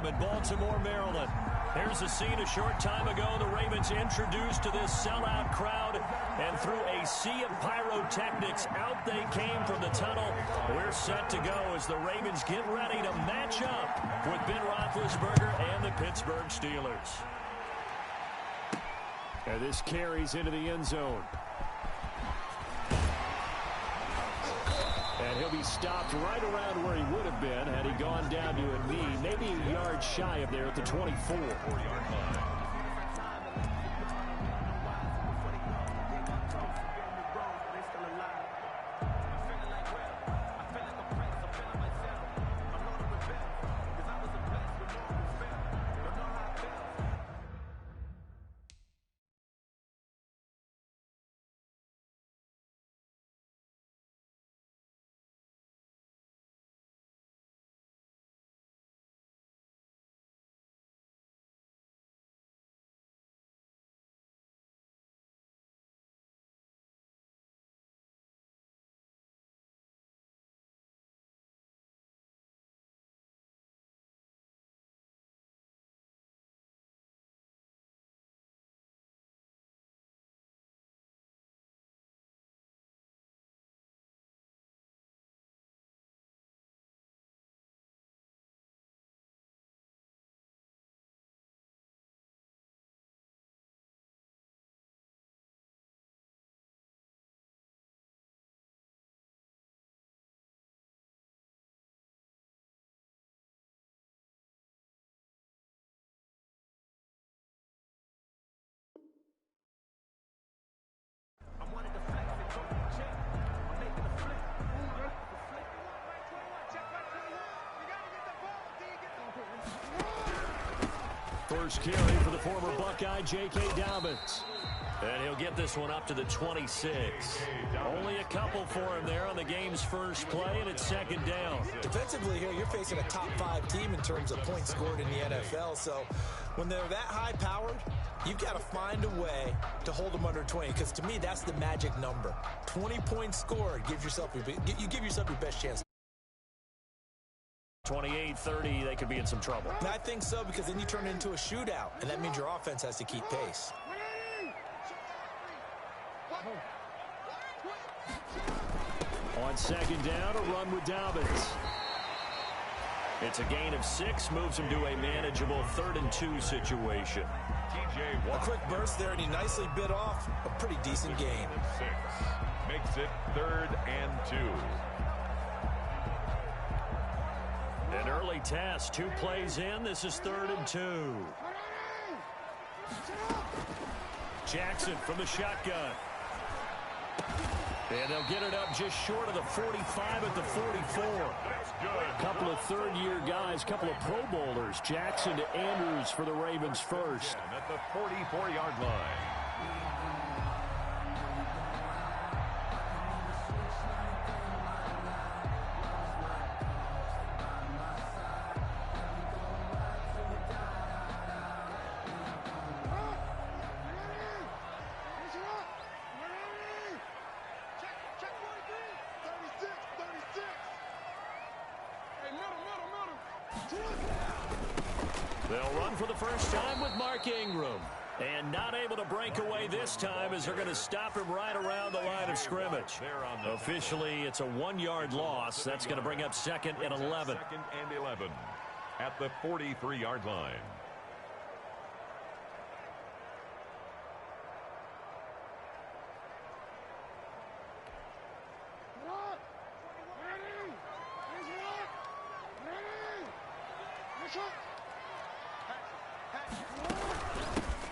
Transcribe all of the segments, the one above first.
Stadium in Baltimore, Maryland. Here's a scene a short time ago. The Ravens introduced to this sellout crowd, and through a sea of pyrotechnics, out they came from the tunnel. We're set to go as the Ravens get ready to match up with Ben Roethlisberger and the Pittsburgh Steelers. And this carries into the end zone. And he'll be stopped right around where he would have been had he gone down to a knee, maybe a yard shy of there at the 24-yard line. First carry for the former Buckeye, J.K. Dobbins. And he'll get this one up to the 26. Only a couple for him there on the game's first play, and it's second down. Defensively here, you're facing a top-5 team in terms of points scored in the NFL. So when they're that high-powered, you've got to find a way to hold them under 20. Because to me, that's the magic number. 20 points scored, you give yourself your best chance. 28-30, they could be in some trouble. And I think so, because then you turn it into a shootout, and that means your offense has to keep pace. On second down, a run with Dobbins. It's a gain of 6, moves him to a manageable 3rd and 2 situation. A quick burst there, and he nicely bit off a pretty decent gain. 6 makes it 3rd and 2. An early test, 2 plays in. This is 3rd and 2. Jackson from the shotgun. And they'll get it up just short of the 45 at the 44. A couple of third-year guys, couple of Pro Bowlers. Jackson to Andrews for the Ravens first. At the 44-yard line. They'll run for the first time with Mark Ingram. And not able to break away this time as they're going to stop him right around the line of scrimmage. Officially, it's a 1-yard loss. That's going to bring up 2nd and 11. 2nd and 11 at the 43-yard line.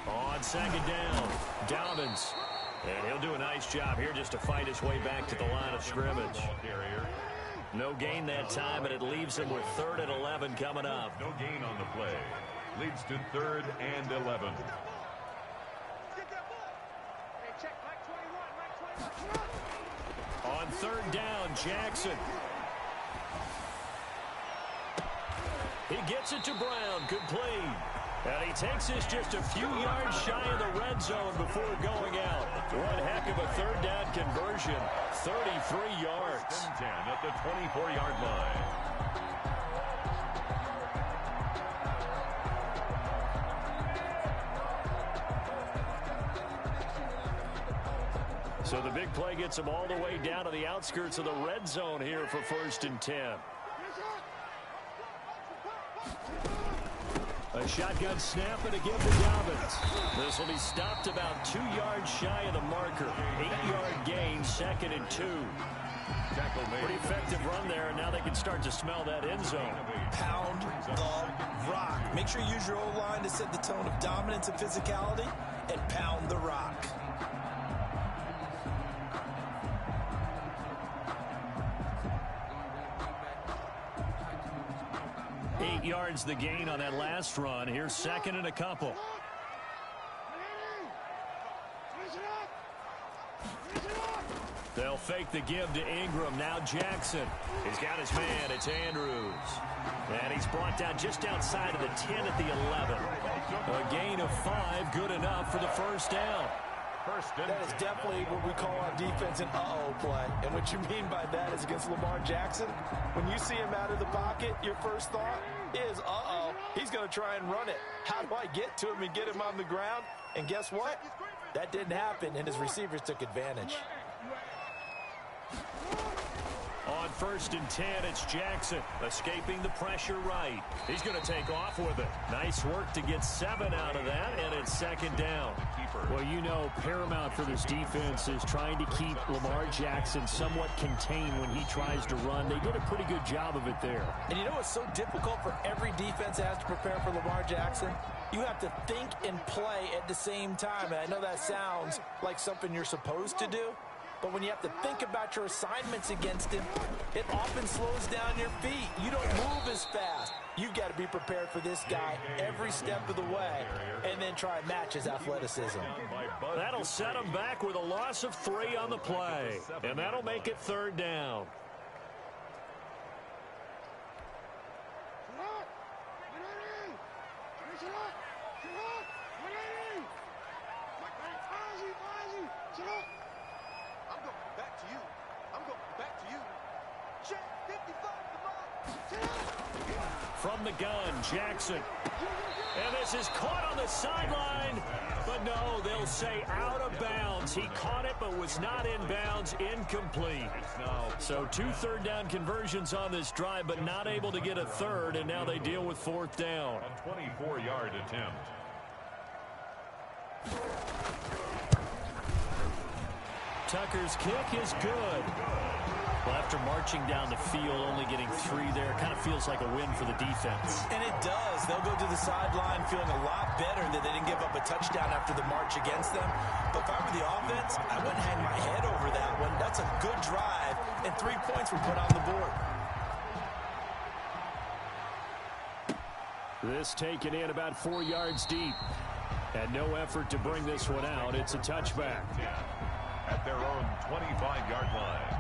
On second down, Dobbins. And he'll do a nice job here just to fight his way back to the line of scrimmage. No gain that time, and it leaves him with 3rd and 11 coming up. No gain on the play. Leads to 3rd and 11. On 3rd down, Jackson. He gets it to Brown. Good play. And he takes this just a few yards shy of the red zone before going out. One heck of a 3rd down conversion. 33 yards. 10 at the 24-yard line. So the big play gets them all the way down to the outskirts of the red zone here for 1st and 10. A shotgun snap and a give to Dobbins. This will be stopped about 2 yards shy of the marker. 8-yard gain, 2nd and 2. Pretty effective run there, and now they can start to smell that end zone. Pound the rock. Make sure you use your O-line to set the tone of dominance and physicality, and pound the rock. Eight yards the gain on that last run. Here's 2nd and a couple. They'll fake the give to Ingram. Now Jackson. He's got his man. It's Andrews. And he's brought down just outside of the 10 at the 11. A gain of 5, good enough for the first down. That is definitely what we call on defense an uh-oh play. And what you mean by that is against Lamar Jackson, when you see him out of the pocket, your first thought is, uh-oh, he's going to try and run it. How do I get to him and get him on the ground? And guess what? That didn't happen, and his receivers took advantage. On 1st and 10, it's Jackson escaping the pressure right. He's going to take off with it. Nice work to get 7 out of that, and it's 2nd down. Well, you know, paramount for this defense is trying to keep Lamar Jackson somewhat contained when he tries to run. They did a pretty good job of it there. And you know what's so difficult for every defense that has to prepare for Lamar Jackson? You have to think and play at the same time. And I know that sounds like something you're supposed to do. But when you have to think about your assignments against him, it often slows down your feet. You don't move as fast. You've got to be prepared for this guy every step of the way and then try and match his athleticism. That'll set him back with a loss of 3 on the play. And that'll make it 3rd down. From the gun, Jackson. And this is caught on the sideline. But no, they'll say out of bounds. He caught it but was not in bounds. Incomplete. So 2 third-down conversions on this drive, but not able to get a third, and now they deal with 4th down. A 24-yard attempt. Tucker's kick is good. Well, after marching down the field, only getting 3 there, kind of feels like a win for the defense. And it does. They'll go to the sideline feeling a lot better that they didn't give up a touchdown after the march against them. But if I were the offense, I wouldn't hang my head over that one. That's a good drive, and 3 points were put on the board. This taken in about 4 yards deep. And no effort to bring this one out. It's a touchback. At their own 25-yard line.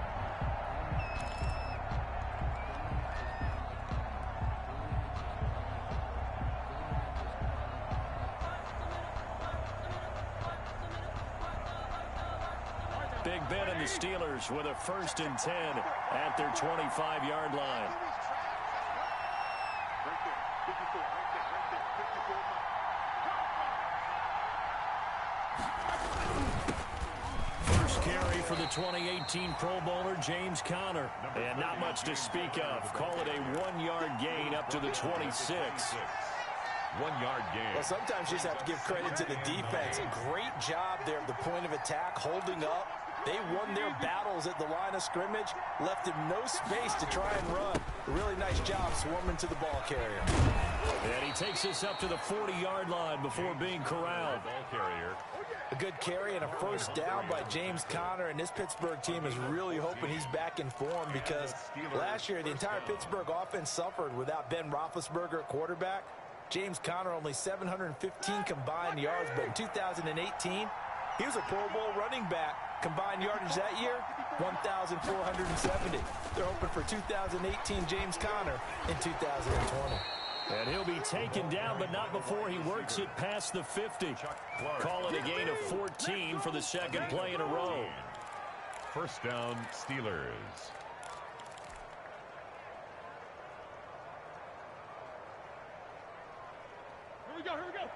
Big Ben and the Steelers with a 1st and 10 at their 25-yard line. First carry for the 2018 Pro Bowler, James Conner. And not much to speak of. Call it a 1-yard gain up to the 26. 1-yard gain. Well, sometimes you just have to give credit to the defense. Great job there at the point of attack, holding up. They won their battles at the line of scrimmage, left him no space to try and run. A really nice job swarming to the ball carrier. And he takes us up to the 40-yard line before being corralled. Ball carrier. A good carry and a first down by James Conner, and this Pittsburgh team is really hoping he's back in form because last year the entire Pittsburgh offense suffered without Ben Roethlisberger at quarterback. James Conner only 715 combined yards, but in 2018, he was a Pro Bowl running back. Combined yardage that year, 1,470. They're hoping for 2018 James Conner in 2020. And he'll be taken down, but not before he works it past the 50. Call it a gain of 14 for the 2nd play in a row. First down, Steelers. Here we go, here we go.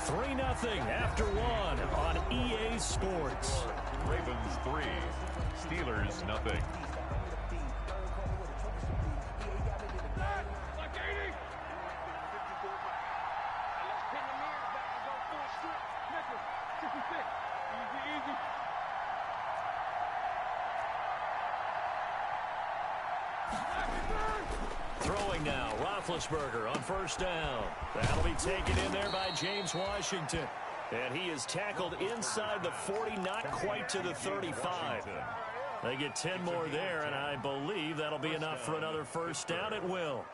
3-0 after one on EA Sports. Ravens 3, Steelers nothing. Throwing now, Roethlisberger on first down. That'll be taken in there by James Washington. And he is tackled inside the 40, not quite to the 35. They get 10 more there, and I believe that'll be enough for another first down at will.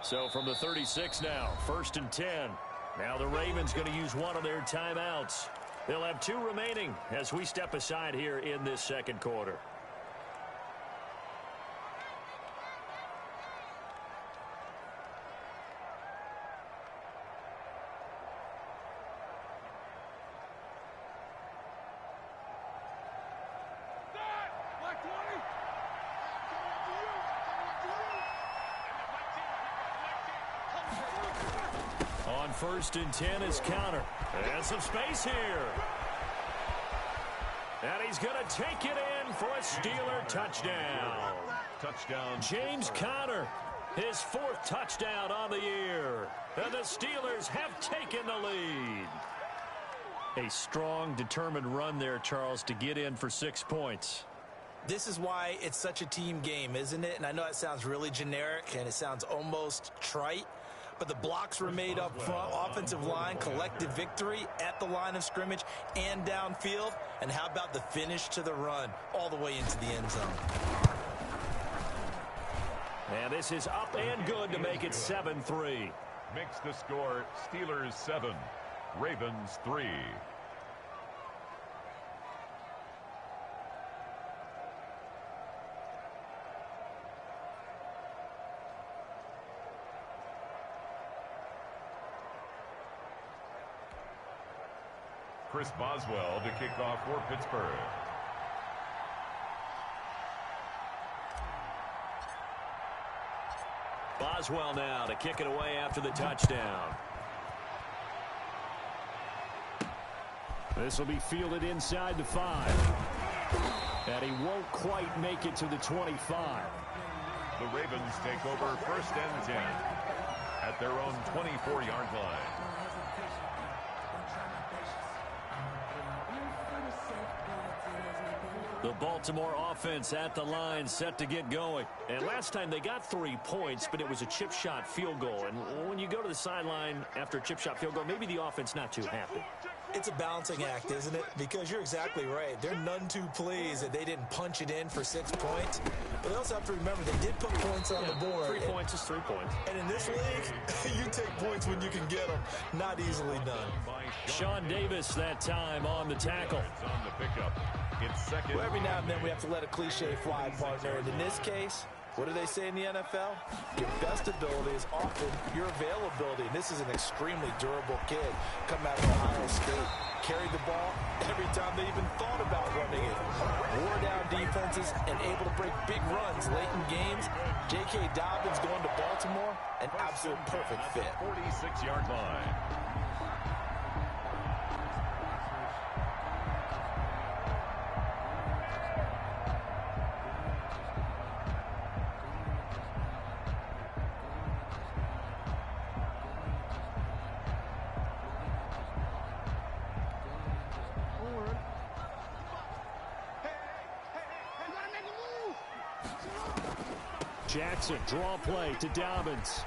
So from the 36 now, 1st and 10. Now the Ravens going to use one of their timeouts. They'll have 2 remaining as we step aside here in this second quarter. On 1st and 10 is counter. And some space here. And he's going to take it in for a Steeler touchdown. Touchdown. James Conner, his 4th touchdown on the year. And the Steelers have taken the lead. A strong, determined run there, Charles, to get in for 6 points. This is why it's such a team game, isn't it? And I know it sounds really generic and it sounds almost trite. But the blocks were made up front, offensive line, collective victory at the line of scrimmage and downfield. And how about the finish to the run all the way into the end zone? And this is up and good to make it 7-3. Makes the score Steelers 7, Ravens 3. Chris Boswell to kick off for Pittsburgh. Boswell now to kick it away after the touchdown. This will be fielded inside the 5. And he won't quite make it to the 25. The Ravens take over 1st and 10 at their own 24-yard line. The Baltimore offense at the line set to get going. And last time they got 3 points, but it was a chip shot field goal. And when you go to the sideline after a chip shot field goal, maybe the offense not too happy. It's a balancing act, isn't it? Because you're exactly right. They're none too pleased that they didn't punch it in for 6 points. But they also have to remember they did put points on the board. 3 points is 3 points. And in this league, you take points when you can get them. Not easily done. Sean Davis that time on the tackle. On the pickup. It's second. Well, every now and then we have to let a cliche fly, partner. And in this case, what do they say in the NFL? Your best ability is often your availability. And this is an extremely durable kid coming out of Ohio State. Carried the ball every time they even thought about running it. Wore down defenses and able to break big runs late in games. J.K. Dobbins going to Baltimore, an absolute perfect fit. 46-yard line. Jackson, draw play to Dobbins.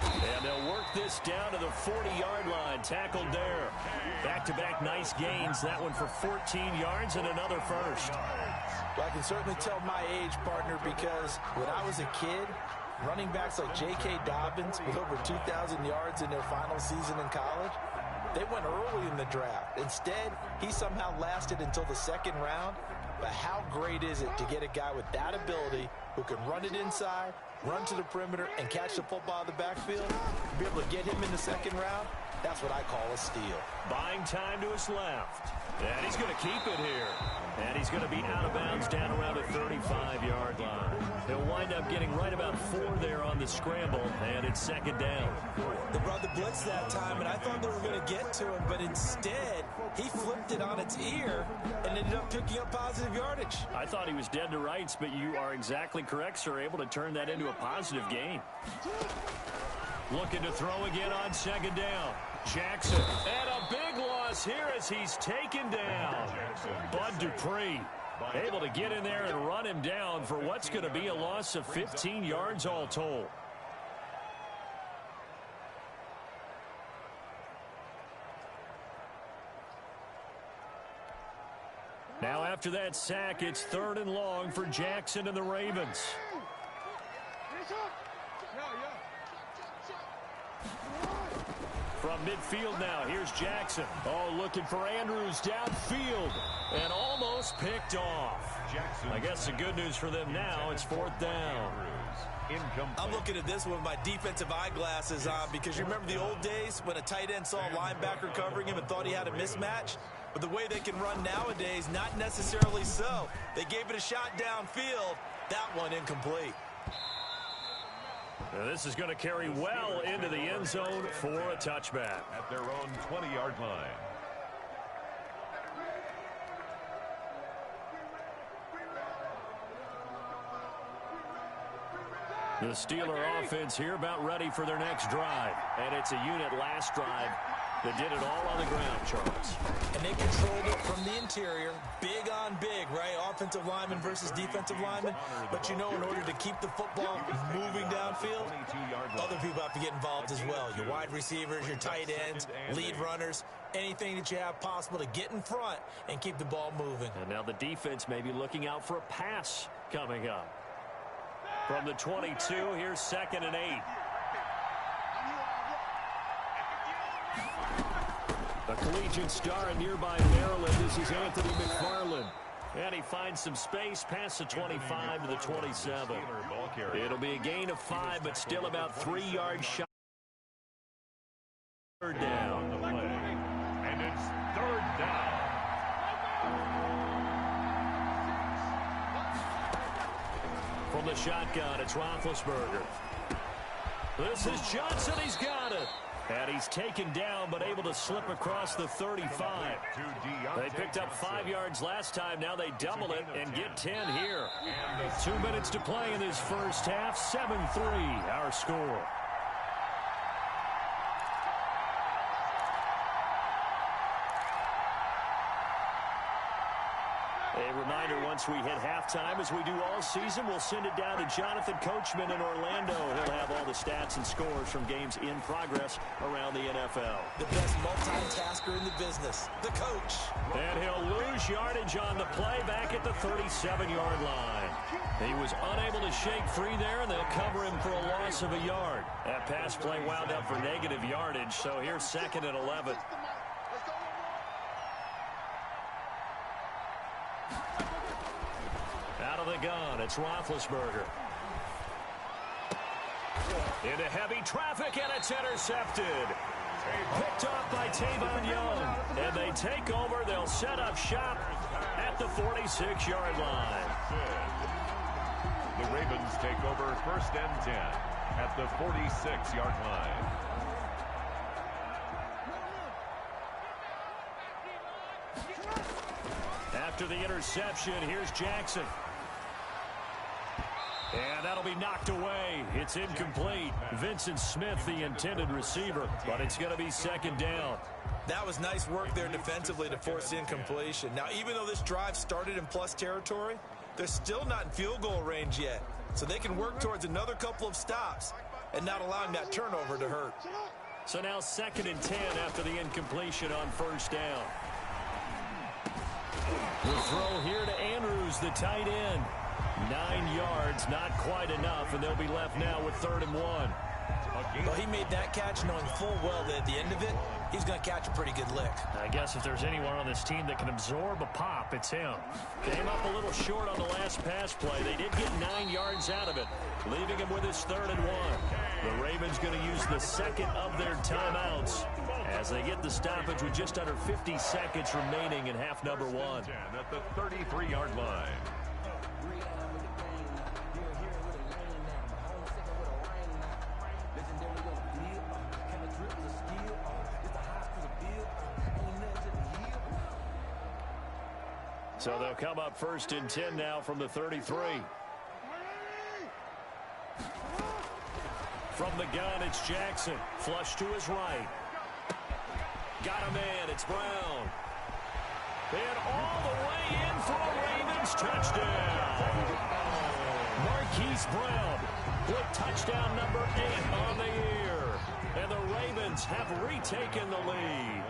And they'll work this down to the 40-yard line. Tackled there. Back-to-back nice gains. That one for 14 yards and another first. Well, I can certainly tell my age, partner, because when I was a kid, running backs like J.K. Dobbins with over 2,000 yards in their final season in college, they went early in the draft. Instead, he somehow lasted until the 2nd round. But how great is it to get a guy with that ability who can run it inside, run to the perimeter, and catch the football in the backfield? Be able to get him in the 2nd round, That's what I call a steal. Buying time to his left. And he's going to keep it here. And he's going to be out of bounds down around the 35-yard line. He'll wind up getting right about 4 there on the scramble, and it's second down. They brought the blitz that time, and I thought they were going to get to him, but instead, he flipped it on its ear and ended up picking up positive yardage. I thought he was dead to rights, but you are exactly correct, sir. Able to turn that into a positive gain. Looking to throw again on second down. Jackson. And a big loss here as he's taken down. Bud Dupree able to get in there and run him down for what's going to be a loss of 15 yards all told. Now after that sack, it's 3rd and long for Jackson and the Ravens. From midfield now, here's Jackson. Oh, looking for Andrews downfield and almost picked off. I guess the good news for them now, it's 4th down. I'm looking at this with my defensive eyeglasses on because you remember the old days when a tight end saw a linebacker covering him and thought he had a mismatch? But the way they can run nowadays, not necessarily so. They gave it a shot downfield. That one incomplete. Now this is going to carry well into the end zone for a touchback. At their own 20-yard line. The Steeler offense here about ready for their next drive. And it's a unit last drive that did it all on the ground, Charles. And they controlled it from the interior. Big on big, right? Offensive lineman versus defensive lineman. But you know, in order to keep the football moving downfield, other people have to get involved as well. Your wide receivers, your tight ends, lead runners, anything that you have possible to get in front and keep the ball moving. And now the defense may be looking out for a pass coming up. From the 22, here's 2nd and 8. A collegiate star in nearby Maryland. This is Anthony McFarland. And he finds some space past the 25 to the 27. It'll be a gain of 5, but still about 3 yards shy. 3rd down. And it's 3rd down. From the shotgun, it's Roethlisberger. This is Johnson. He's got it. And he's taken down, but able to slip across the 35. They picked up 5 yards last time. Now they double it and get 10 here. 2 minutes to play in this first half. 7-3, our score. A reminder, once we hit halftime, as we do all season, we'll send it down to Jonathan Coachman in Orlando. He'll have all the stats and scores from games in progress around the NFL. The best multitasker in the business, the coach. And he'll lose yardage on the play back at the 37-yard line. He was unable to shake free there, and they'll cover him for a loss of a yard. That pass play wound up for negative yardage, so here's 2nd and 11. Out of the gun, it's Roethlisberger. Into heavy traffic, and it's intercepted. Picked off by Tavon Young. And they take over. They'll set up shop at the 46-yard line. The Ravens take over 1st and 10 at the 46-yard line. After the interception, here's Jackson. And that'll be knocked away. It's incomplete. Vincent Smith, the intended receiver, but it's going to be 2nd down. That was nice work there defensively to force incompletion. Now, even though this drive started in plus territory, they're still not in field goal range yet. So they can work towards another couple of stops and not allowing that turnover to hurt. So now 2nd and 10 after the incompletion on 1st down. The throw here to Andrews, the tight end. 9 yards, not quite enough, and they'll be left now with 3rd and 1. Well, he made that catch knowing full well that at the end of it, he's going to catch a pretty good lick. I guess if there's anyone on this team that can absorb a pop, it's him. Came up a little short on the last pass play. They did get 9 yards out of it, leaving him with his 3rd and 1. The Ravens going to use the 2nd of their timeouts as as they get the stoppage with just under 50 seconds remaining in half number one. 10 at the 33-yard line. So they'll come up 1st and 10 now from the 33. From the gun, it's Jackson. Flush to his right. Got a man. It's Brown. And all the way in for a Ravens touchdown. Marquise Brown with touchdown number 8 on the year. And the Ravens have retaken the lead.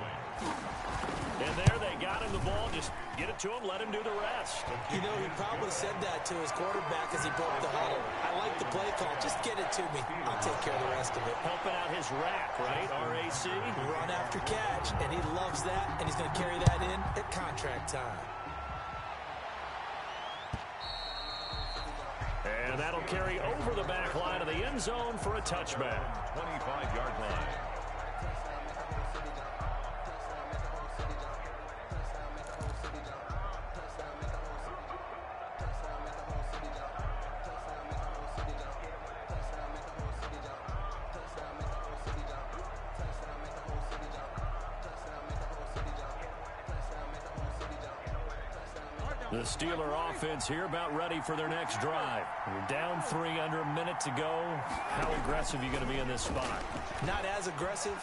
And there they got him the ball. Just get it to him, let him do the rest. You know, he probably said that to his quarterback as he broke the huddle. I like the play call. Just get it to me. I'll take care of the rest of it. Helping out his rack, right? RAC. Run after catch, and he loves that, and he's going to carry that in at contract time. And that'll carry over the back line of the end zone for a touchback. 25-yard line. The Steeler offense here about ready for their next drive. We're down 3 under a minute to go. How aggressive are you going to be in this spot? Not as aggressive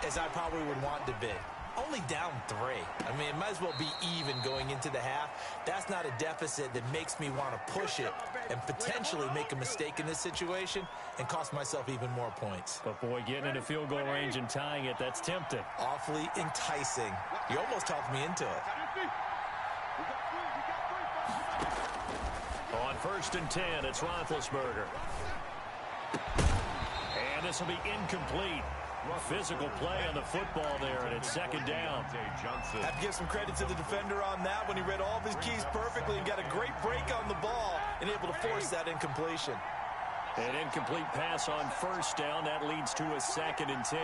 as I probably would want to be. Only down 3. I mean, it might as well be even going into the half. That's not a deficit that makes me want to push it and potentially make a mistake in this situation and cost myself even more points. But, boy, getting into field goal range and tying it, that's tempting. Awfully enticing. You almost talked me into it. On 1st and 10, it's Roethlisberger. And this will be incomplete. Physical play on the football there, and it's 2nd down. I have to give some credit to the defender on that when he read all of his keys perfectly and got a great break on the ball and able to force that incompletion. An incomplete pass on 1st down. That leads to a 2nd and 10.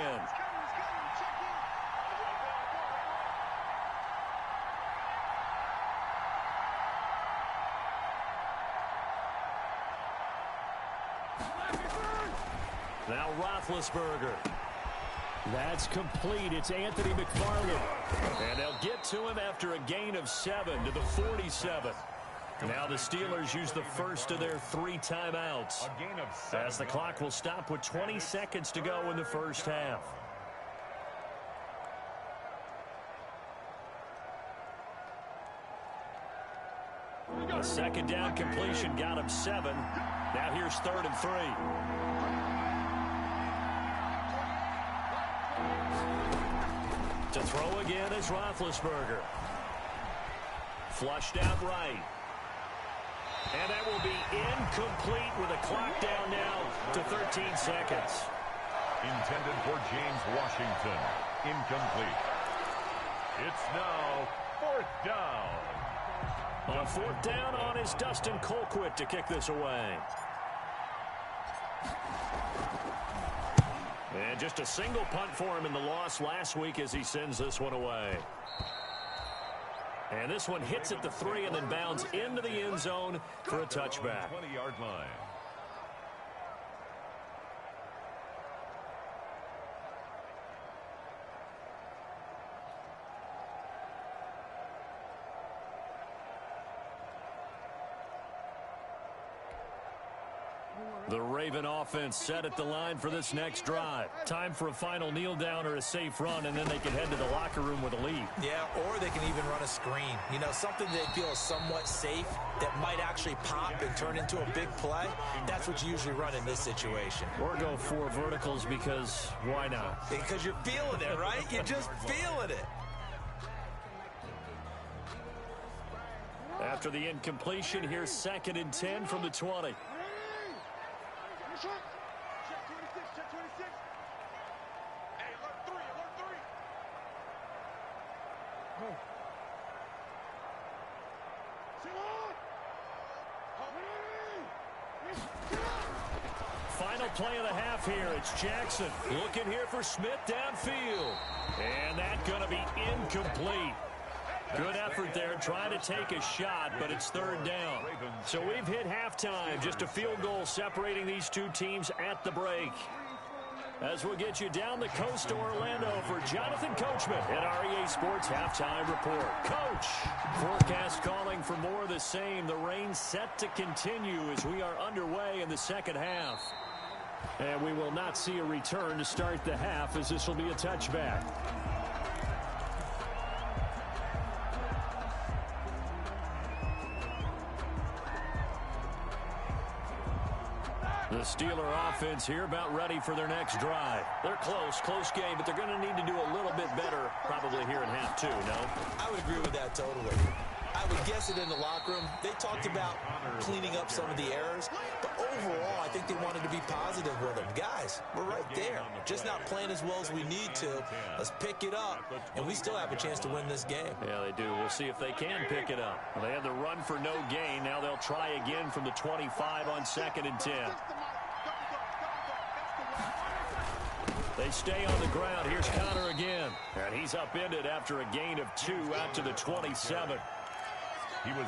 Now Roethlisberger. That's complete. It's Anthony McFarland. And they'll get to him after a gain of 7 to the 47. Now the Steelers use the first of their 3 timeouts. A gain of 7. As the clock will stop with 20 seconds to go in the first half. A 2nd down completion got him 7. Now here's 3rd and 3. To throw again is Roethlisberger. Flushed out right. And that will be incomplete with a clock down now to 13 seconds. Intended for James Washington. Incomplete. It's now 4th down. On 4th down on is Dustin Colquitt to kick this away. And just a single punt for him in the loss last week as he sends this one away. And this one hits at the 3 and then bounds into the end zone for a touchback. 20-yard line. The Raven offense set at the line for this next drive. Time for a final kneel down or a safe run, and then they can head to the locker room with a lead. Yeah, or they can even run a screen. You know, something they feel is somewhat safe that might actually pop and turn into a big play. That's what you usually run in this situation. Or go 4 verticals because why not? Because you're feeling it, right? You're just feeling it. After the incompletion, here's 2nd and 10 from the 20. Check 26, check 26. Hey, alert 3, alert 3. Oh. Final play of the half here. It's Jackson looking here for Smith downfield. going to be incomplete. Good effort there, trying to take a shot, but it's third down. So we've hit halftime, just a field goal separating these two teams at the break. As we'll get you down the coast to Orlando for Jonathan Coachman at REA Sports Halftime Report. Coach, forecast calling for more of the same. The rain set to continue as we are underway in the second half. And we will not see a return to start the half, as this will be a touchback. The Steeler offense here about ready for their next drive. They're close game, but they're going to need to do a little bit better probably here in half two, no? I would agree with that totally. I would guess it in the locker room. They talked about cleaning up some of the errors, but overall, I think they wanted to be positive with them. Guys, we're right there. Just not playing as well as we need to. Let's pick it up, and we still have a chance to win this game. Yeah, they do. We'll see if they can pick it up. Well, they had the run for no gain. Now they'll try again from the 25 on 2nd and 10. They stay on the ground. Here's Connor again. And he's upended after a gain of 2 out to the 27.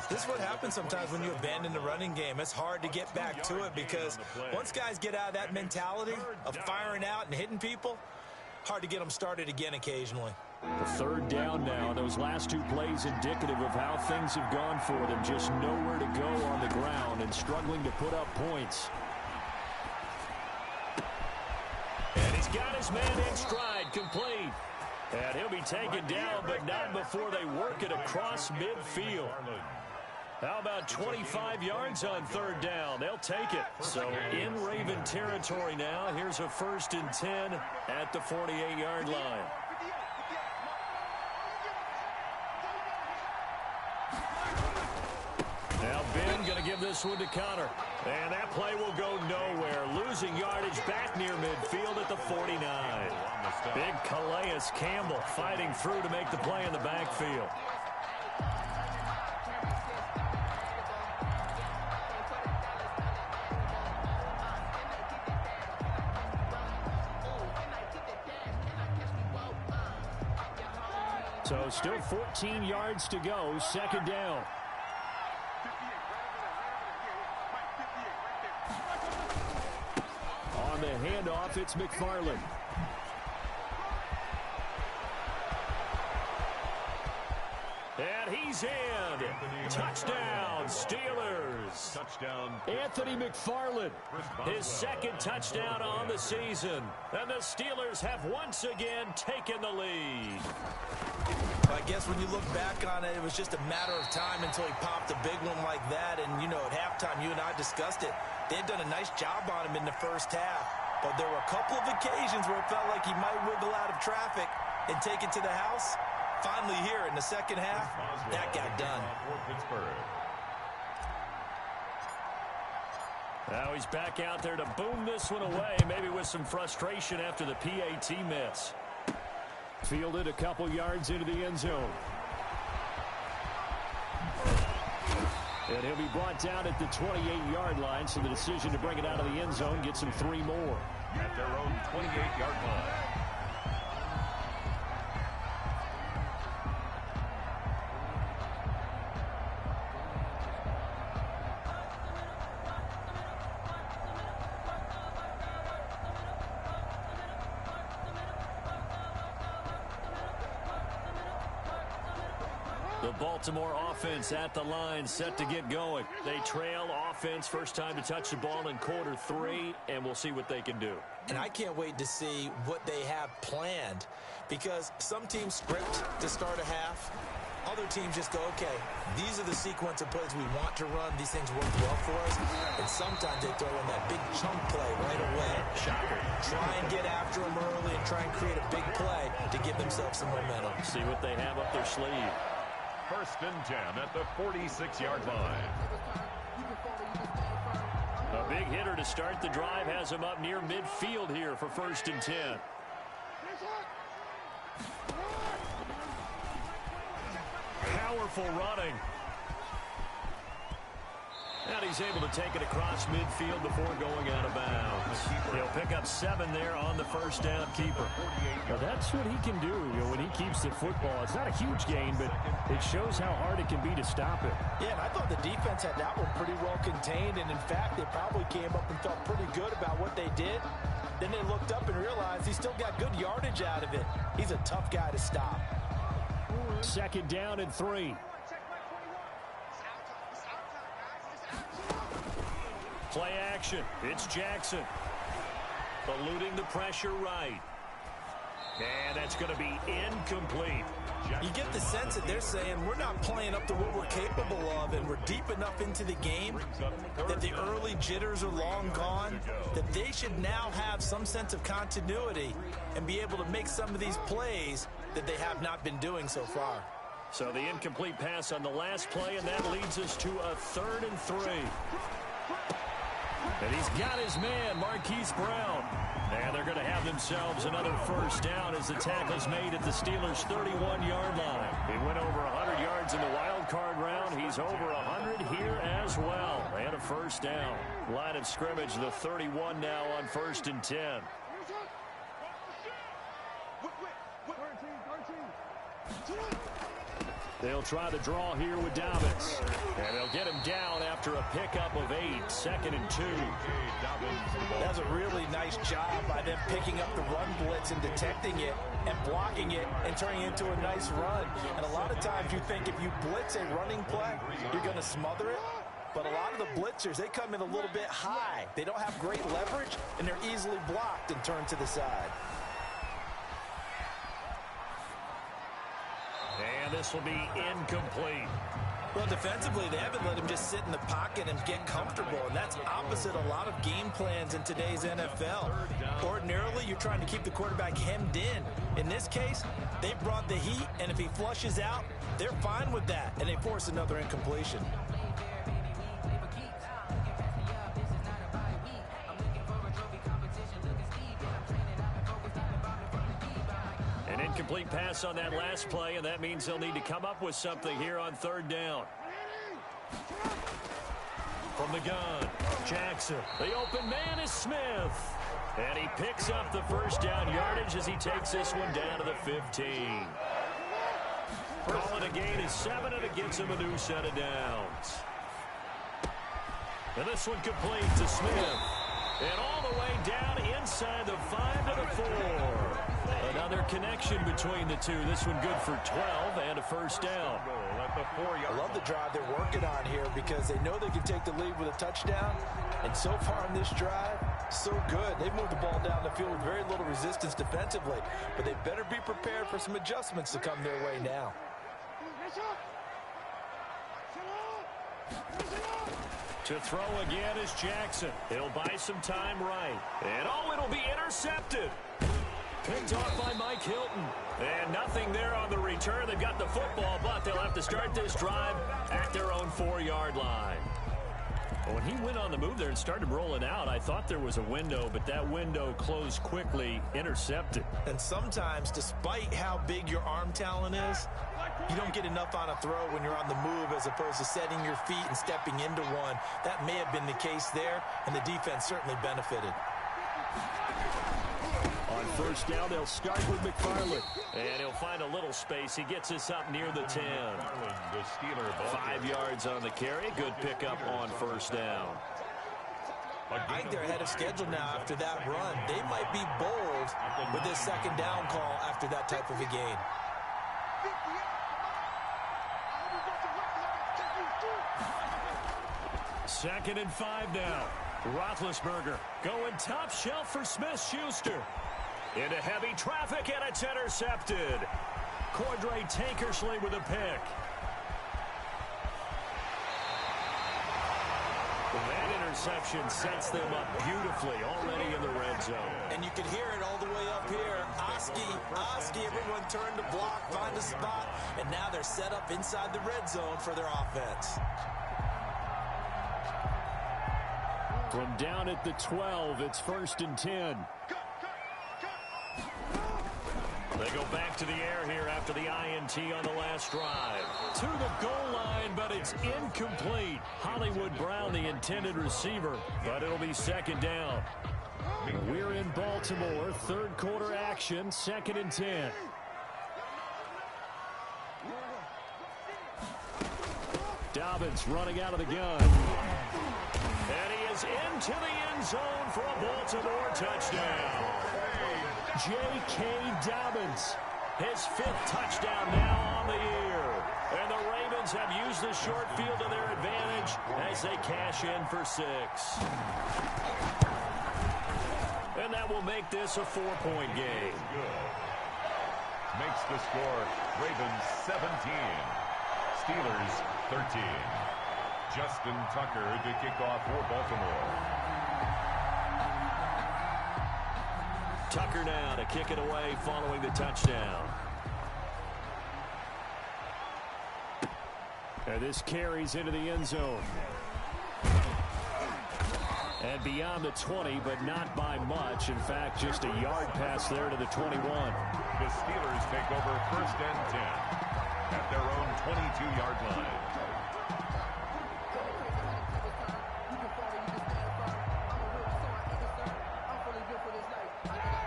This is what happens sometimes when you abandon the running game. It's hard to get back to it because once guys get out of that mentality of firing out and hitting people, hard to get them started again occasionally. The third down now. Those last two plays indicative of how things have gone for them. Just nowhere to go on the ground and struggling to put up points. And he's got his man in stride, complete. And he'll be taken down, but not before they work it across midfield. How about 25 yards on third down? They'll take it. So in Raven territory now. Here's a 1st and 10 at the 48-yard line. Now Ben going to give this one to Connor. And that play will go nowhere. Losing yardage back near midfield at the 49. Big Calais Campbell fighting through to make the play in the backfield. So still 14 yards to go, 2nd down. On the handoff, it's McFarland. And he's in. Touchdown, Steelers. Touchdown. Anthony McFarland. His 2nd touchdown on the season. And the Steelers have once again taken the lead. I guess when you look back on it, it was just a matter of time until he popped a big one like that. And, you know, at halftime, you and I discussed it. They had done a nice job on him in the first half. But there were a couple of occasions where it felt like he might wiggle out of traffic and take it to the house. Finally here in the second half, that got done. Now he's back out there to boom this one away, maybe with some frustration after the PAT miss. Fielded a couple yards into the end zone. And he'll be brought down at the 28-yard line, so the decision to bring it out of the end zone gets him 3 more. At their own 28-yard line. The Baltimore offense at the line, set to get going. They trail offense, first time to touch the ball in quarter 3, and we'll see what they can do. And I can't wait to see what they have planned, because some teams script to start a half. Other teams just go, okay, these are the sequence of plays we want to run. These things work well for us. And sometimes they throw in that big chunk play right away. Shocker. Try and get after them early and try and create a big play to give themselves some momentum. See what they have up their sleeve. 1st and 10 at the 46-yard line. A big hitter to start the drive has him up near midfield here for 1st and 10. Powerful running. And he's able to take it across midfield before going out of bounds. He'll pick up 7 there on the first down keeper. Well, that's what he can do, when he keeps the football. It's not a huge gain, but it shows how hard it can be to stop it. Yeah, and I thought the defense had that one pretty well contained, and in fact, they probably came up and felt pretty good about what they did. Then they looked up and realized he still got good yardage out of it. He's a tough guy to stop. Second down and 3. Play action. It's Jackson. Eluding the pressure right. And that's going to be incomplete. You get the sense that they're saying we're not playing up to what we're capable of, and we're deep enough into the game that the early jitters are long gone, that they should now have some sense of continuity and be able to make some of these plays that they have not been doing so far. So the incomplete pass on the last play, and that leads us to a 3rd and 3. And he's got his man, Marquise Brown. And they're going to have themselves another first down as the tackle's made at the Steelers' 31-yard line. He went over 100 yards in the wild card round. He's over 100 here as well. And a first down. Line of scrimmage, the 31 now on 1st and 10. They'll try the draw here with Dobbins. And they'll get him down after a pickup of 8. 2nd and 2. That was a really nice job by them picking up the run blitz and detecting it and blocking it and turning it into a nice run. And a lot of times you think if you blitz a running play, you're going to smother it. But a lot of the blitzers, they come in a little bit high. They don't have great leverage, and they're easily blocked and turned to the side. And this will be incomplete. Well, defensively, they haven't let him just sit in the pocket and get comfortable, and that's opposite a lot of game plans in today's NFL. Ordinarily, you're trying to keep the quarterback hemmed in. In this case, they brought the heat, and if he flushes out, they're fine with that, and they force another incompletion. An incomplete pass on that last play, and that means they'll need to come up with something here on 3rd down. From the gun, Jackson. The open man is Smith. And he picks up the first down yardage as he takes this one down to the 15. Call it a gain is 7, and it gets him a new set of downs. And this one complete to Smith. And all the way down inside the 5 to the 4. Another connection between the two. This one good for 12 and a first down. I love the drive they're working on here because they know they can take the lead with a touchdown. And so far in this drive, so good. They've moved the ball down the field with very little resistance defensively. But they better be prepared for some adjustments to come their way now. To throw again is Jackson. He'll buy some time right. And it'll be intercepted. Picked off by Mike Hilton. And nothing there on the return. They've got the football, but they'll have to start this drive at their own 4-yard line. When he went on the move there and started rolling out, I thought there was a window, but that window closed quickly, intercepted. And sometimes, despite how big your arm talent is, you don't get enough on a throw when you're on the move as opposed to setting your feet and stepping into one. That may have been the case there, and the defense certainly benefited. On first down, they'll start with McFarland. And he'll find a little space. He gets us up near the 10. 5 yards on the carry. Good pickup on first down. I think they're ahead of schedule now after that run. They might be bold with this second down call after that type of a gain. Second and 5 now. Roethlisberger going top shelf for Smith-Schuster. Into heavy traffic, and it's intercepted. Cordray Tankersley with a pick. That interception sets them up beautifully already in the red zone. And you can hear it all the way up here. Oski, everyone turned to block, find a spot, and now they're set up inside the red zone for their offense. From down at the 12, it's 1st and 10. They go back to the air here after the INT on the last drive. To the goal line, but it's incomplete. Hollywood Brown, the intended receiver, but it'll be second down. We're in Baltimore. Third quarter action, 2nd and 10. Dobbins running out of the gun. And he is into the end zone for a Baltimore touchdown. J.K. Dobbins, his 5th touchdown now on the year. And the Ravens have used the short field to their advantage as they cash in for 6. And that will make this a 4-point game. Makes the score Ravens 17, Steelers 13. Justin Tucker to kick off for Baltimore. Tucker now to kick it away following the touchdown. And this carries into the end zone. And beyond the 20, but not by much. In fact, just a yard pass there to the 21. The Steelers take over 1st and 10 at their own 22-yard line.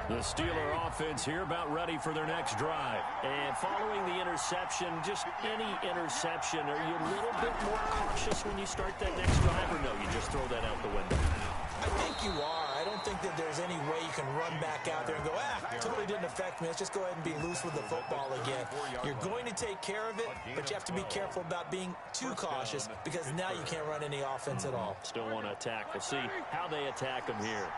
The Steeler offense here about ready for their next drive. And following the interception, just any interception, are you a little bit more cautious when you start that next drive, or no, you just throw that out the window? I think you are. I don't think that there's any way you can run back out there and go, totally didn't affect me. Let's just go ahead and be loose with the football again. You're going to take care of it, but you have to be careful about being too cautious because now you can't run any offense at all. Still want to attack. We'll see how they attack them here.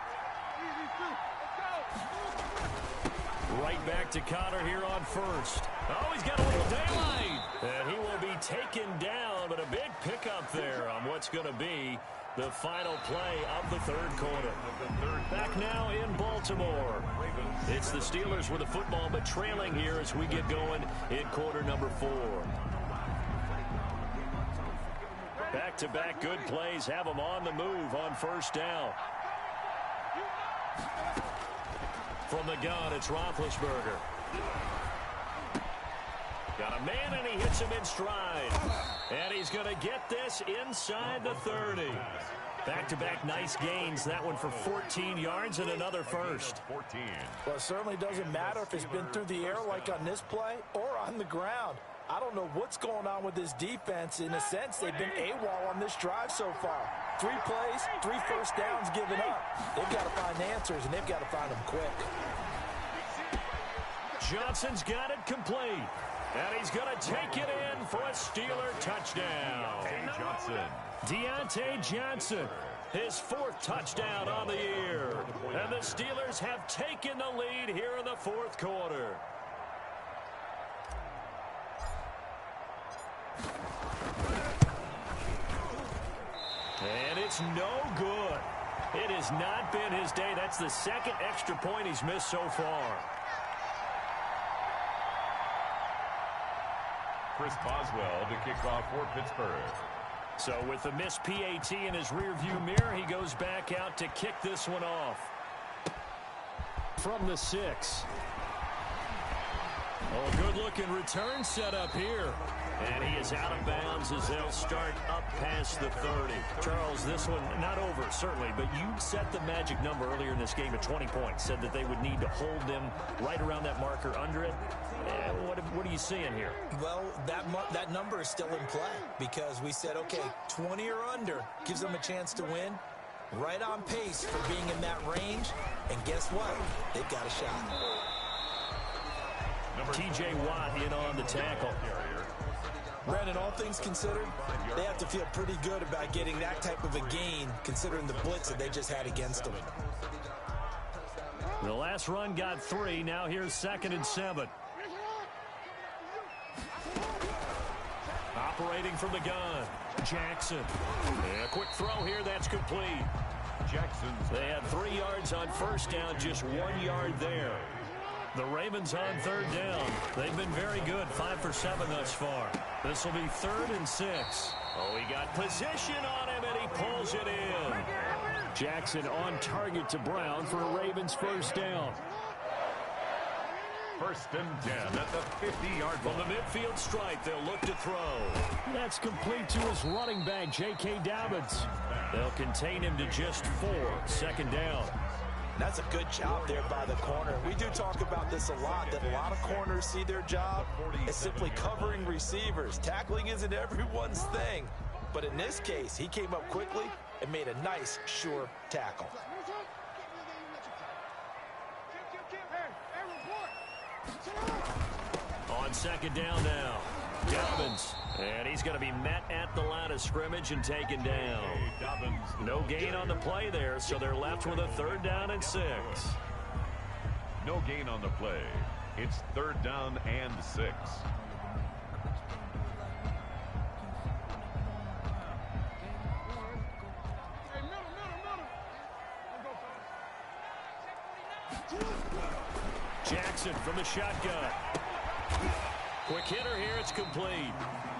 Right back to Connor here on 1st. Oh, he's got a little daylight. And he will be taken down, but a big pickup there on what's going to be the final play of the 3rd quarter. Back now in Baltimore. It's the Steelers with the football, but trailing here as we get going in quarter number 4. Back-to-back good plays have them on the move on 1st down. From the gun, it's Roethlisberger. Got a man, and he hits him in stride. And he's going to get this inside the 30. Back-to-back nice gains. That one for 14 yards and another first. 14. Well, it certainly doesn't matter if it's been through the air like on this play or on the ground. I don't know what's going on with this defense. In a sense, they've been AWOL on this drive so far. 3 plays, 3 first downs given up. They've got to find answers, and they've got to find them quick. Johnson's got it complete. And he's going to take it in for a Steeler touchdown. Deontay Johnson, his 4th touchdown on the year. And the Steelers have taken the lead here in the 4th quarter. And it's no good. It has not been his day. That's the 2nd extra point he's missed so far. Chris Boswell to kick off for Pittsburgh. So with the missed PAT in his rearview mirror, he goes back out to kick this one off. From the 6. Oh, good-looking return set up here. And he is out of bounds as they'll start up past the 30. Charles, this one not over, certainly, but you set the magic number earlier in this game at 20 points. Said that they would need to hold them right around that marker under it. What are you seeing here? Well, that number is still in play because we said, okay, 20 or under gives them a chance to win. Right on pace for being in that range. And guess what? They've got a shot. T.J. Watt in on the tackle. Brandon, all things considered, they have to feel pretty good about getting that type of a gain considering the blitz that they just had against them. The last run got 3. Now here's 2nd and 7. Operating from the gun, Jackson. And a quick throw here, that's complete. They had 3 yards on 1st down, just 1 yard there. The Ravens on 3rd down. They've been very good, 5 for 7 thus far. This will be 3rd and 6. Oh, he got position on him, and he pulls it in. Jackson on target to Brown for a Ravens 1st down. First and 10 at the 50-yard From line. the midfield stripe, they'll look to throw. That's complete to his running back, J.K. Dobbins. They'll contain him to just 4. Second down. That's a good job there by the corner. We do talk about this a lot, that a lot of corners see their job as simply covering receivers. Tackling isn't everyone's thing. But in this case, he came up quickly and made a nice, sure tackle. On second down now, Dobbins. And he's going to be met at the line of scrimmage and taken down. No gain on the play there, so they're left with a 3rd down and 6. No gain on the play. It's 3rd down and 6. Jackson from the shotgun. Quick hitter here, it's complete.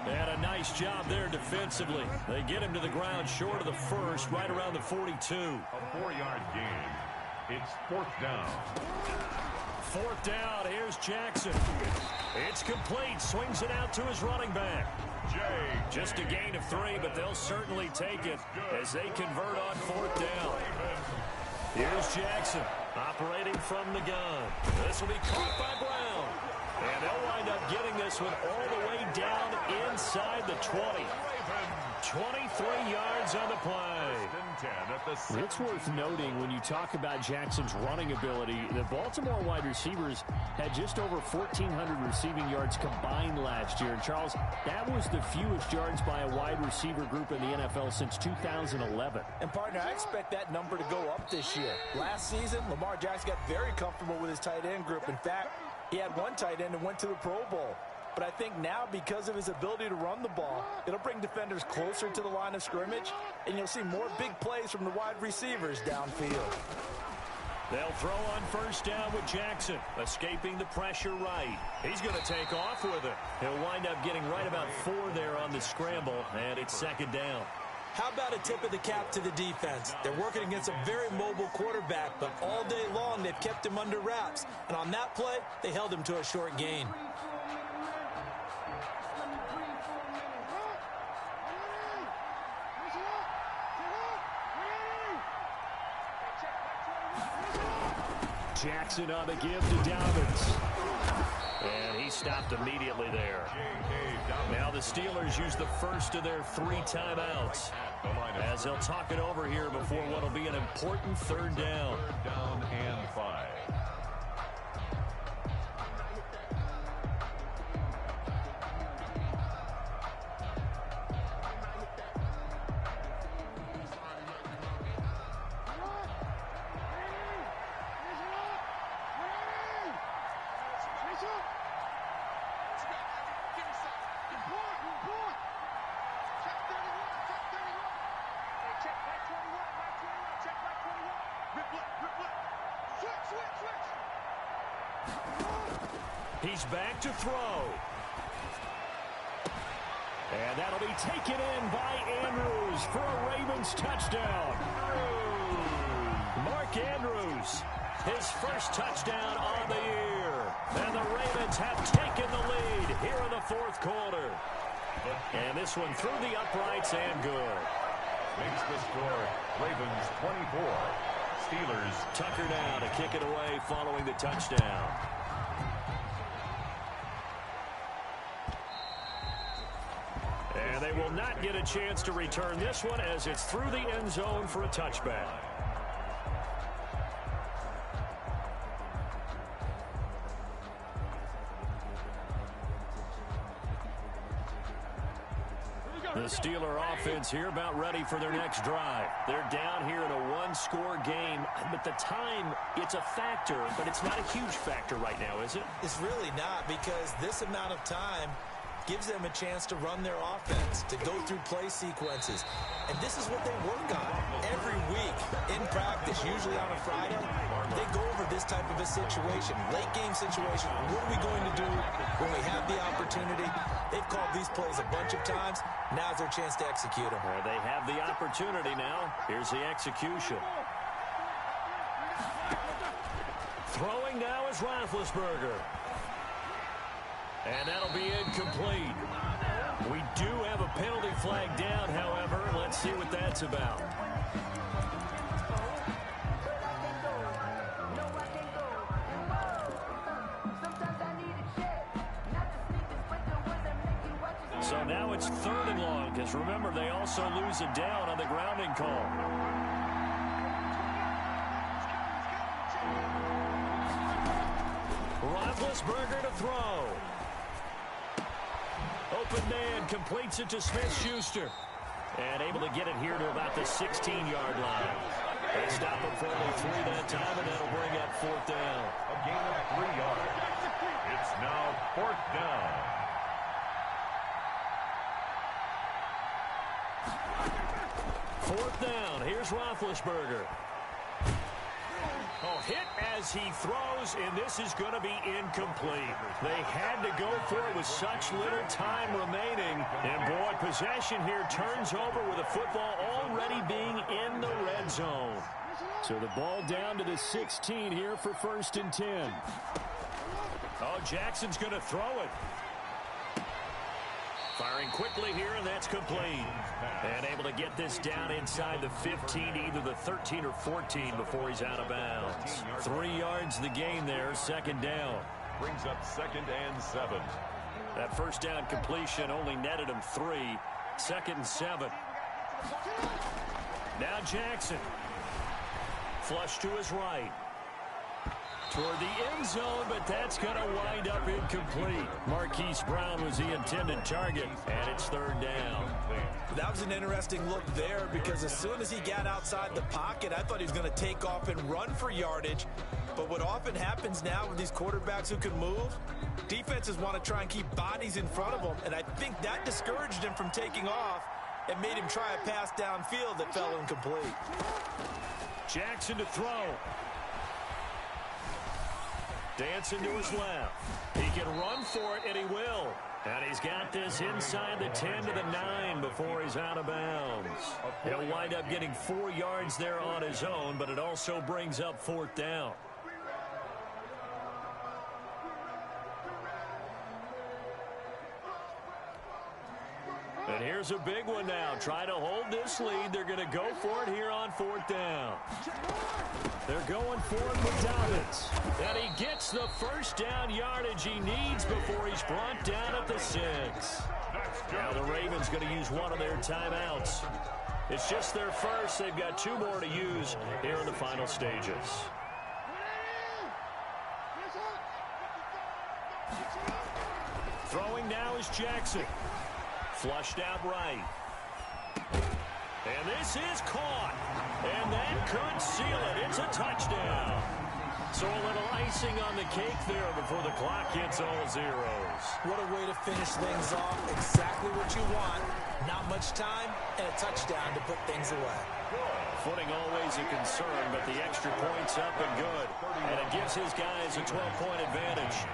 They had a nice job there defensively. They get him to the ground short of the 1st, right around the 42. A 4-yard gain. It's 4th down. 4th down, here's Jackson. It's complete, swings it out to his running back. Just a gain of 3, but they'll certainly take it as they convert on 4th down. Here's Jackson operating from the gun. This will be caught by Brown. And they'll wind up getting this one all the way down inside the 20. 23 yards on the play. It's worth noting when you talk about Jackson's running ability, the Baltimore wide receivers had just over 1,400 receiving yards combined last year. And Charles, that was the fewest yards by a wide receiver group in the NFL since 2011. And partner, I expect that number to go up this year. Last season, Lamar Jackson got very comfortable with his tight end group. In fact, he had one tight end and went to the Pro Bowl. But I think now, because of his ability to run the ball, it'll bring defenders closer to the line of scrimmage, and you'll see more big plays from the wide receivers downfield. They'll throw on 1st down with Jackson, escaping the pressure right. He's going to take off with it. He'll wind up getting right about 4 there on the scramble, and it's 2nd down. How about a tip of the cap to the defense? They're working against a very mobile quarterback, but all day long they've kept him under wraps. And on that play, they held him to a short gain. Jackson on the give to Dobbins. And he stopped immediately there. Now the Steelers use the first of their 3 timeouts as they'll talk it over here before what will be an important 3rd down. 3rd down and 5. He's back to throw. And that'll be taken in by Andrews for a Ravens touchdown. Mark Andrews, his first touchdown on the year. And the Ravens have taken the lead here in the 4th quarter. And this one through the uprights and good. Makes the score Ravens 24. Steelers. Tucker now to kick it away following the touchdown. And they will not get a chance to return this one as it's through the end zone for a touchback. The Steeler offense here about ready for their next drive. They're down here in a 1-score game, but the time, it's a factor, but it's not a huge factor right now, is it? It's really not, because this amount of time gives them a chance to run their offense, to go through play sequences. And this is what they work on every week in practice, usually on a Friday. They go over this type of a situation, late game situation. What are we going to do when we have the opportunity? They've called these plays a bunch of times. Now's their chance to execute them. They have the opportunity now. Here's the execution. Throwing now is Roethlisberger. And that'll be incomplete. We do have a penalty flag down, however. Let's see what that's about. So now it's 3rd and long, because remember, they also lose a down on the grounding call. Roethlisberger to throw. Open man completes it to Smith-Schuster. And able to get it here to about the 16-yard line. They stop him for only 3 that time, and that'll bring up 4th down. A gain of 3 yards. It's now 4th down. Fourth down. Here's Roethlisberger. Oh, hit as he throws, and this is going to be incomplete. They had to go for it with such little time remaining. And, boy, possession here turns over with the football already being in the red zone. So the ball down to the 16 here for 1st and 10. Oh, Jackson's going to throw it. Firing quickly here, and that's complete. And able to get this down inside the 15, either the 13 or 14 before he's out of bounds. 3 yards the gain there, 2nd down. Brings up 2nd and 7. That first down completion only netted him 3. 2nd and 7. Now Jackson. Flush to his right. Toward the end zone, but that's going to wind up incomplete. Marquise Brown was the intended target, and it's 3rd down. That was an interesting look there, because as soon as he got outside the pocket, I thought he was going to take off and run for yardage. But what often happens now with these quarterbacks who can move, defenses want to try and keep bodies in front of them, and I think that discouraged him from taking off and made him try a pass downfield that fell incomplete. Jackson to throw. Dancing to his left. He can run for it, and he will. And he's got this inside the 10 to the 9 before he's out of bounds. He'll wind up getting 4 yards there on his own, but it also brings up 4th down. And here's a big one now. Try to hold this lead. They're going to go for it here on 4th down. They're going for it with Dobbins. And he gets the first down yardage he needs before he's brought down at the 6. Now the Ravens going to use one of their timeouts. It's just their first. They've got 2 more to use here in the final stages. Throwing now is Jackson. Flushed out right. And this is caught. And that could seal it. It's a touchdown. So a little icing on the cake there before the clock hits all zeros. What a way to finish things off. Exactly what you want. Not much time and a touchdown to put things away. Footing always a concern, but the extra point's up and good. And it gives his guys a 12-point advantage.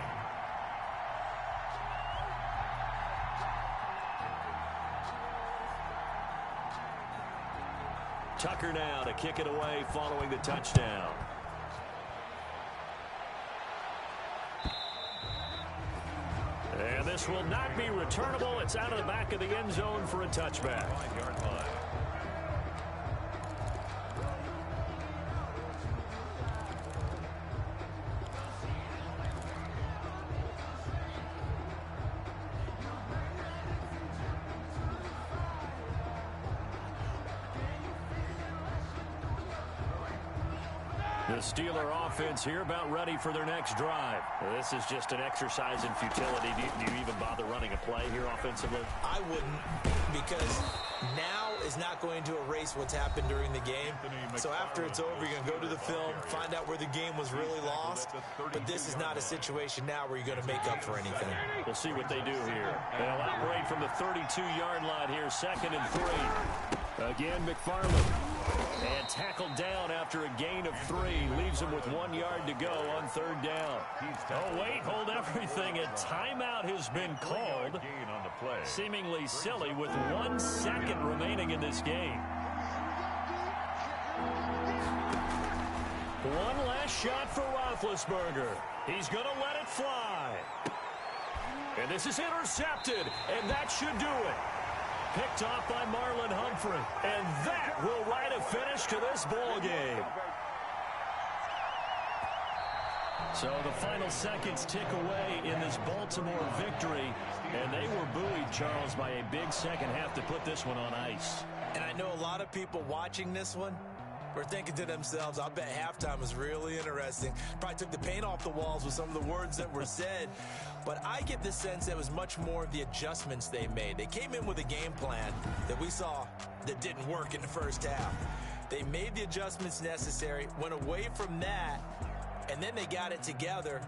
Tucker now to kick it away following the touchdown. And this will not be returnable. It's out of the back of the end zone for a touchback. 5-yard line. The Steeler offense here about ready for their next drive. This is just an exercise in futility. Do you even bother running a play here offensively? I wouldn't, because now is not going to erase what's happened during the game. So after it's over, you're going to go to the film, find out where the game was really lost. But this is not a situation now where you're going to make up for anything. We'll see what they do here. They'll operate from the 32-yard line here, 2nd and 3. Again, McFarland. And tackled down after a gain of 3. Leaves him with 1 yard to go on 3rd down. Oh, wait, hold everything. A timeout has been called. Seemingly silly with 1 second remaining in this game. One last shot for Roethlisberger. He's going to let it fly. And this is intercepted, and that should do it. Picked off by Marlon Humphrey. And that will write a finish to this ball game. So the final seconds tick away in this Baltimore victory. And they were buoyed, Charles, by a big second half to put this one on ice. And I know a lot of people watching this one were thinking to themselves, I'll bet halftime was really interesting. Probably took the paint off the walls with some of the words that were said. But I get the sense that it was much more of the adjustments they made. They came in with a game plan that we saw that didn't work in the first half. They made the adjustments necessary, went away from that, and then they got it together